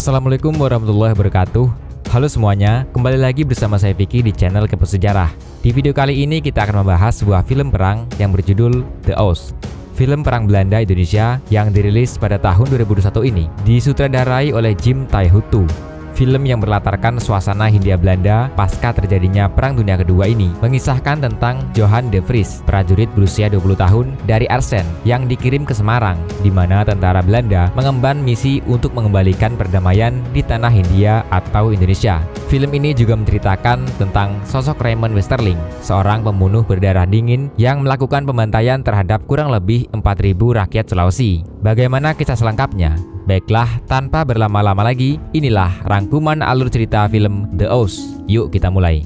Assalamualaikum warahmatullahi wabarakatuh. Halo semuanya, kembali lagi bersama saya Vicky di channel Kepo Sejarah. Di video kali ini kita akan membahas sebuah film perang yang berjudul The Oos. Film perang Belanda Indonesia yang dirilis pada tahun 2021 ini disutradarai oleh Jim Taihuttu. Film yang berlatarkan suasana Hindia Belanda pasca terjadinya Perang Dunia Kedua ini mengisahkan tentang Johan de Vries, prajurit berusia 20 tahun dari Arsen yang dikirim ke Semarang, di mana tentara Belanda mengemban misi untuk mengembalikan perdamaian di tanah Hindia atau Indonesia. Film ini juga menceritakan tentang sosok Raymond Westerling, seorang pembunuh berdarah dingin yang melakukan pembantaian terhadap kurang lebih 4.000 rakyat Sulawesi. Bagaimana kisah selengkapnya? Baiklah, tanpa berlama-lama lagi, inilah rangkuman alur cerita film The Oos. Yuk kita mulai.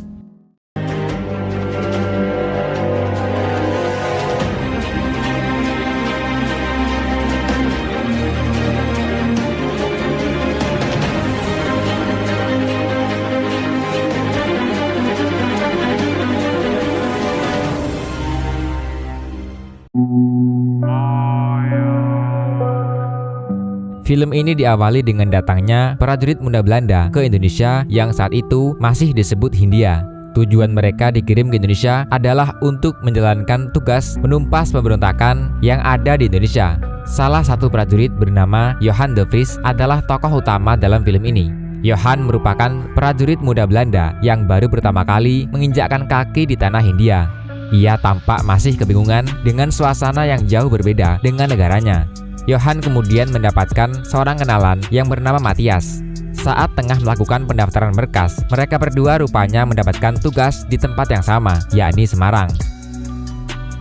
Film ini diawali dengan datangnya prajurit muda Belanda ke Indonesia yang saat itu masih disebut Hindia. Tujuan mereka dikirim ke Indonesia adalah untuk menjalankan tugas menumpas pemberontakan yang ada di Indonesia. Salah satu prajurit bernama Johan de Vries adalah tokoh utama dalam film ini. Johan merupakan prajurit muda Belanda yang baru pertama kali menginjakkan kaki di tanah Hindia. Ia tampak masih kebingungan dengan suasana yang jauh berbeda dengan negaranya. Johan kemudian mendapatkan seorang kenalan yang bernama Matias. Saat tengah melakukan pendaftaran berkas, mereka berdua rupanya mendapatkan tugas di tempat yang sama, yakni Semarang.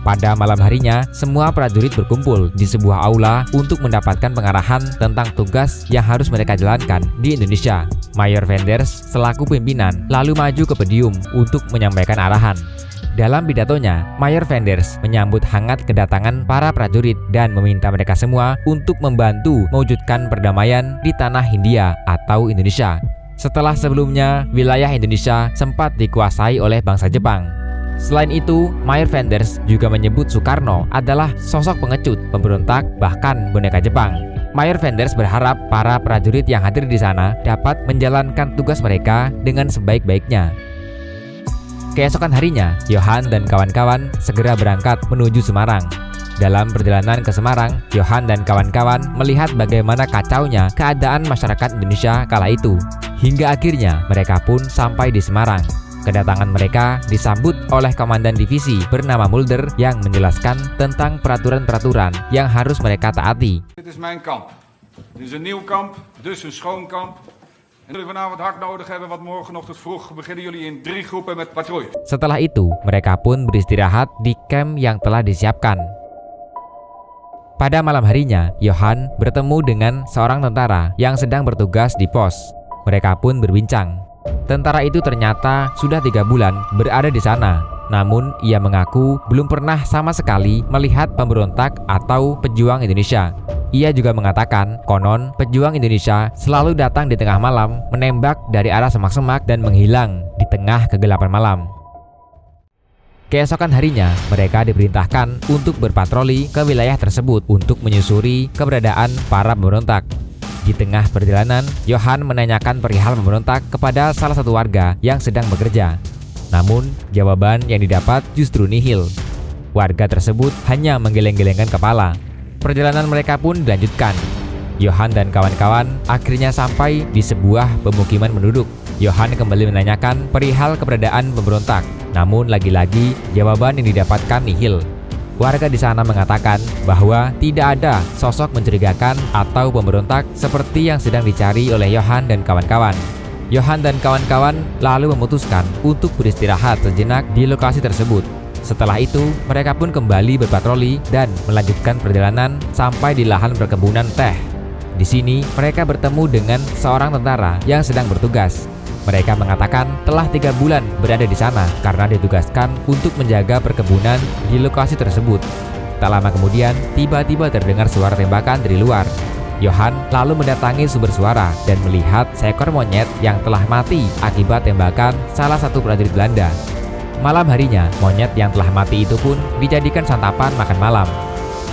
Pada malam harinya, semua prajurit berkumpul di sebuah aula untuk mendapatkan pengarahan tentang tugas yang harus mereka jalankan di Indonesia. Mayor Venders selaku pimpinan lalu maju ke podium untuk menyampaikan arahan. Dalam pidatonya, Mayor Venders menyambut hangat kedatangan para prajurit dan meminta mereka semua untuk membantu mewujudkan perdamaian di tanah Hindia atau Indonesia. Setelah sebelumnya, wilayah Indonesia sempat dikuasai oleh bangsa Jepang. Selain itu, Mayor Venders juga menyebut Soekarno adalah sosok pengecut, pemberontak, bahkan boneka Jepang. Mayor Venders berharap para prajurit yang hadir di sana dapat menjalankan tugas mereka dengan sebaik-baiknya. Keesokan harinya, Johan dan kawan-kawan segera berangkat menuju Semarang. Dalam perjalanan ke Semarang, Johan dan kawan-kawan melihat bagaimana kacaunya keadaan masyarakat Indonesia kala itu. Hingga akhirnya mereka pun sampai di Semarang. Kedatangan mereka disambut oleh komandan divisi bernama Mulder yang menjelaskan tentang peraturan-peraturan yang harus mereka taati. Dit is mijn kamp. Dit is een nieuw kamp, dus een schoon kamp. En jullie vanavond hard nodig hebben, want morgenochtend vroeg beginnen jullie in 3 groepen met patrouille. Setelah itu, mereka pun beristirahat di camp yang telah disiapkan. Pada malam harinya, Johan bertemu dengan seorang tentara yang sedang bertugas di pos. Mereka pun berbincang. Tentara itu ternyata sudah 3 bulan berada di sana. Namun, ia mengaku belum pernah sama sekali melihat pemberontak atau pejuang Indonesia. Ia juga mengatakan, konon pejuang Indonesia selalu datang di tengah malam, menembak dari arah semak-semak dan menghilang di tengah kegelapan malam. Keesokan harinya, mereka diperintahkan untuk berpatroli ke wilayah tersebut untuk menyusuri keberadaan para pemberontak. Di tengah perjalanan, Johan menanyakan perihal pemberontak kepada salah satu warga yang sedang bekerja. Namun, jawaban yang didapat justru nihil. Warga tersebut hanya menggeleng-gelengkan kepala. Perjalanan mereka pun dilanjutkan. Johan dan kawan-kawan akhirnya sampai di sebuah pemukiman penduduk. Johan kembali menanyakan perihal keberadaan pemberontak. Namun lagi-lagi jawaban yang didapatkan nihil. Warga di sana mengatakan bahwa tidak ada sosok mencurigakan atau pemberontak seperti yang sedang dicari oleh Johan dan kawan-kawan. Johan dan kawan-kawan lalu memutuskan untuk beristirahat sejenak di lokasi tersebut. Setelah itu, mereka pun kembali berpatroli dan melanjutkan perjalanan sampai di lahan perkebunan teh. Di sini, mereka bertemu dengan seorang tentara yang sedang bertugas. Mereka mengatakan telah 3 bulan berada di sana karena ditugaskan untuk menjaga perkebunan di lokasi tersebut. Tak lama kemudian, tiba-tiba terdengar suara tembakan dari luar. Johan lalu mendatangi sumber suara dan melihat seekor monyet yang telah mati akibat tembakan salah satu prajurit Belanda. Malam harinya, monyet yang telah mati itu pun dijadikan santapan makan malam.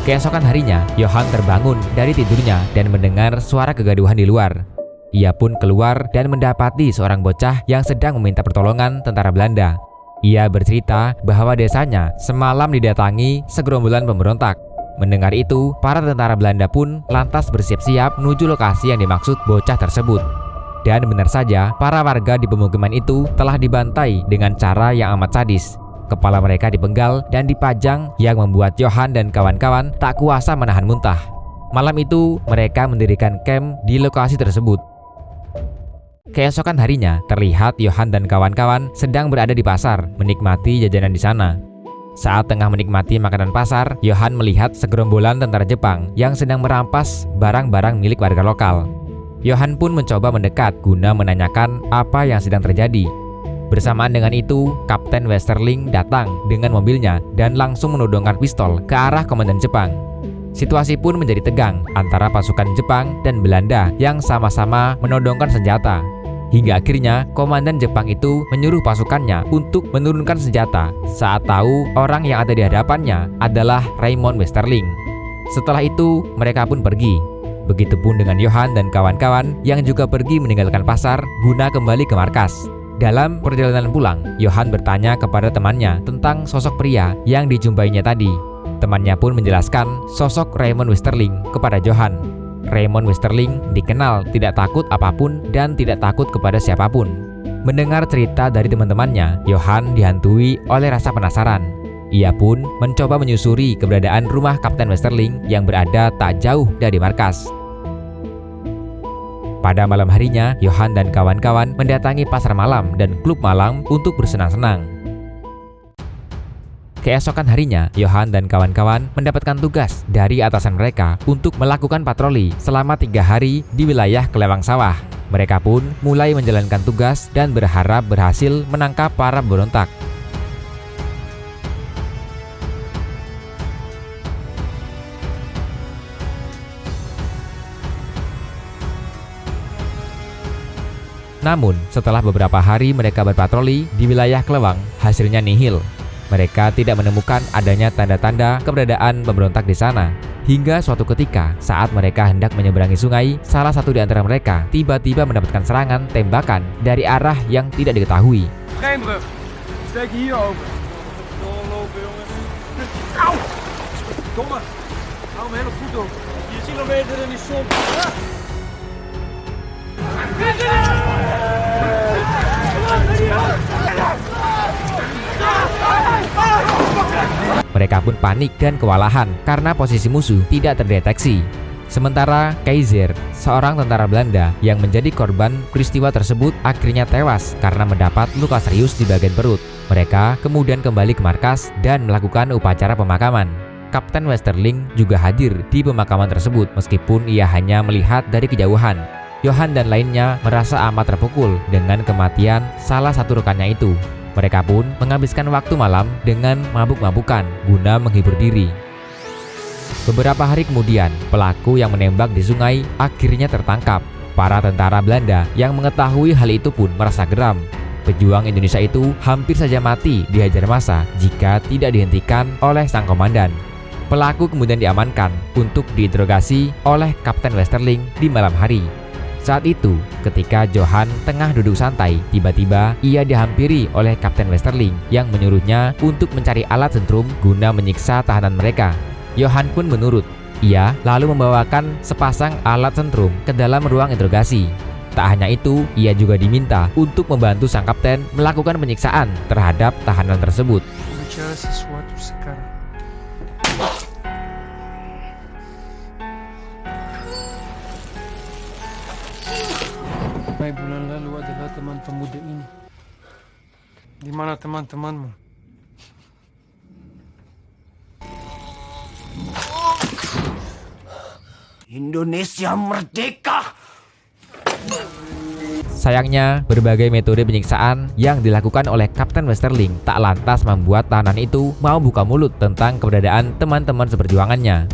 Keesokan harinya, Johan terbangun dari tidurnya dan mendengar suara kegaduhan di luar. Ia pun keluar dan mendapati seorang bocah yang sedang meminta pertolongan tentara Belanda. Ia bercerita bahwa desanya semalam didatangi segerombolan pemberontak. Mendengar itu, para tentara Belanda pun lantas bersiap-siap menuju lokasi yang dimaksud bocah tersebut. Dan benar saja, para warga di pemukiman itu telah dibantai dengan cara yang amat sadis. Kepala mereka dipenggal dan dipajang yang membuat Johan dan kawan-kawan tak kuasa menahan muntah. Malam itu, mereka mendirikan kamp di lokasi tersebut. Keesokan harinya, terlihat Johan dan kawan-kawan sedang berada di pasar, menikmati jajanan di sana. Saat tengah menikmati makanan pasar, Johan melihat segerombolan tentara Jepang yang sedang merampas barang-barang milik warga lokal. Johan pun mencoba mendekat guna menanyakan apa yang sedang terjadi. Bersamaan dengan itu, Kapten Westerling datang dengan mobilnya dan langsung menodongkan pistol ke arah komandan Jepang. Situasi pun menjadi tegang antara pasukan Jepang dan Belanda yang sama-sama menodongkan senjata. Hingga akhirnya komandan Jepang itu menyuruh pasukannya untuk menurunkan senjata saat tahu orang yang ada di hadapannya adalah Raymond Westerling. Setelah itu mereka pun pergi. Begitupun dengan Johan dan kawan-kawan yang juga pergi meninggalkan pasar guna kembali ke markas. Dalam perjalanan pulang, Johan bertanya kepada temannya tentang sosok pria yang dijumpainya tadi. Temannya pun menjelaskan sosok Raymond Westerling kepada Johan. Raymond Westerling dikenal tidak takut apapun dan tidak takut kepada siapapun. Mendengar cerita dari teman-temannya, Johan dihantui oleh rasa penasaran. Ia pun mencoba menyusuri keberadaan rumah Kapten Westerling yang berada tak jauh dari markas. Pada malam harinya, Johan dan kawan-kawan mendatangi pasar malam dan klub malam untuk bersenang-senang. Keesokan harinya, Johan dan kawan-kawan mendapatkan tugas dari atasan mereka untuk melakukan patroli selama 3 hari di wilayah Kelewang Sawah. Mereka pun mulai menjalankan tugas dan berharap berhasil menangkap para pemberontak. Namun, setelah beberapa hari mereka berpatroli di wilayah Kelewang, hasilnya nihil. Mereka tidak menemukan adanya tanda-tanda keberadaan pemberontak di sana. Hingga suatu ketika, saat mereka hendak menyeberangi sungai, salah satu di antara mereka tiba-tiba mendapatkan serangan tembakan dari arah yang tidak diketahui. Schijnbrug. Steek hier over. Doorlopen, jongen. Auw! Domme. Hou hem hele voet op. Je ziet nog beter in die som. Mereka pun panik dan kewalahan karena posisi musuh tidak terdeteksi. Sementara Kaiser, seorang tentara Belanda yang menjadi korban peristiwa tersebut, akhirnya tewas karena mendapat luka serius di bagian perut. Mereka kemudian kembali ke markas dan melakukan upacara pemakaman. Kapten Westerling juga hadir di pemakaman tersebut meskipun ia hanya melihat dari kejauhan. Johan dan lainnya merasa amat terpukul dengan kematian salah satu rekannya itu. Mereka pun menghabiskan waktu malam dengan mabuk-mabukan guna menghibur diri. Beberapa hari kemudian, pelaku yang menembak di sungai akhirnya tertangkap. Para tentara Belanda yang mengetahui hal itu pun merasa geram. Pejuang Indonesia itu hampir saja mati dihajar massa jika tidak dihentikan oleh sang komandan. Pelaku kemudian diamankan untuk diinterogasi oleh Kapten Westerling di malam hari. Saat itu, ketika Johan tengah duduk santai, tiba-tiba ia dihampiri oleh Kapten Westerling yang menyuruhnya untuk mencari alat sentrum guna menyiksa tahanan mereka. Johan pun menurut. Ia lalu membawakan sepasang alat sentrum ke dalam ruang interogasi. Tak hanya itu, ia juga diminta untuk membantu sang kapten melakukan penyiksaan terhadap tahanan tersebut. Bulan lalu adalah teman pemuda ini. Di mana teman-temanmu? Indonesia merdeka! Sayangnya, berbagai metode penyiksaan yang dilakukan oleh Kapten Westerling tak lantas membuat tahanan itu mau buka mulut tentang keberadaan teman-teman seperjuangannya.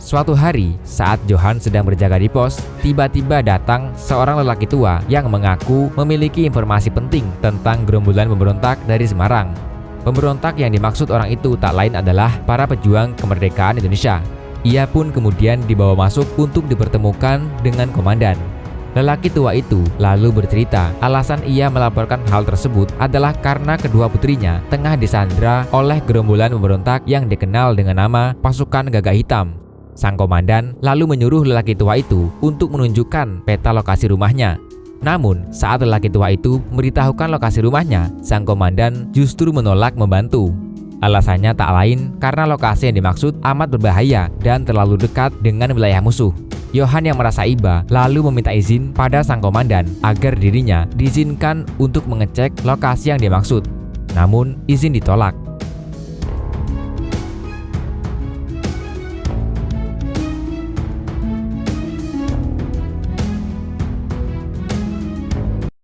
Suatu hari, saat Johan sedang berjaga di pos, tiba-tiba datang seorang lelaki tua yang mengaku memiliki informasi penting tentang gerombolan pemberontak dari Semarang. Pemberontak yang dimaksud orang itu tak lain adalah para pejuang kemerdekaan Indonesia. Ia pun kemudian dibawa masuk untuk dipertemukan dengan komandan. Lelaki tua itu lalu bercerita alasan ia melaporkan hal tersebut adalah karena kedua putrinya tengah disandra oleh gerombolan pemberontak yang dikenal dengan nama Pasukan Gagak Hitam. Sang komandan lalu menyuruh lelaki tua itu untuk menunjukkan peta lokasi rumahnya. Namun, saat lelaki tua itu memberitahukan lokasi rumahnya, sang komandan justru menolak membantu. Alasannya tak lain karena lokasi yang dimaksud amat berbahaya dan terlalu dekat dengan wilayah musuh. Johan yang merasa iba lalu meminta izin pada sang komandan agar dirinya diizinkan untuk mengecek lokasi yang dimaksud. Namun, izin ditolak.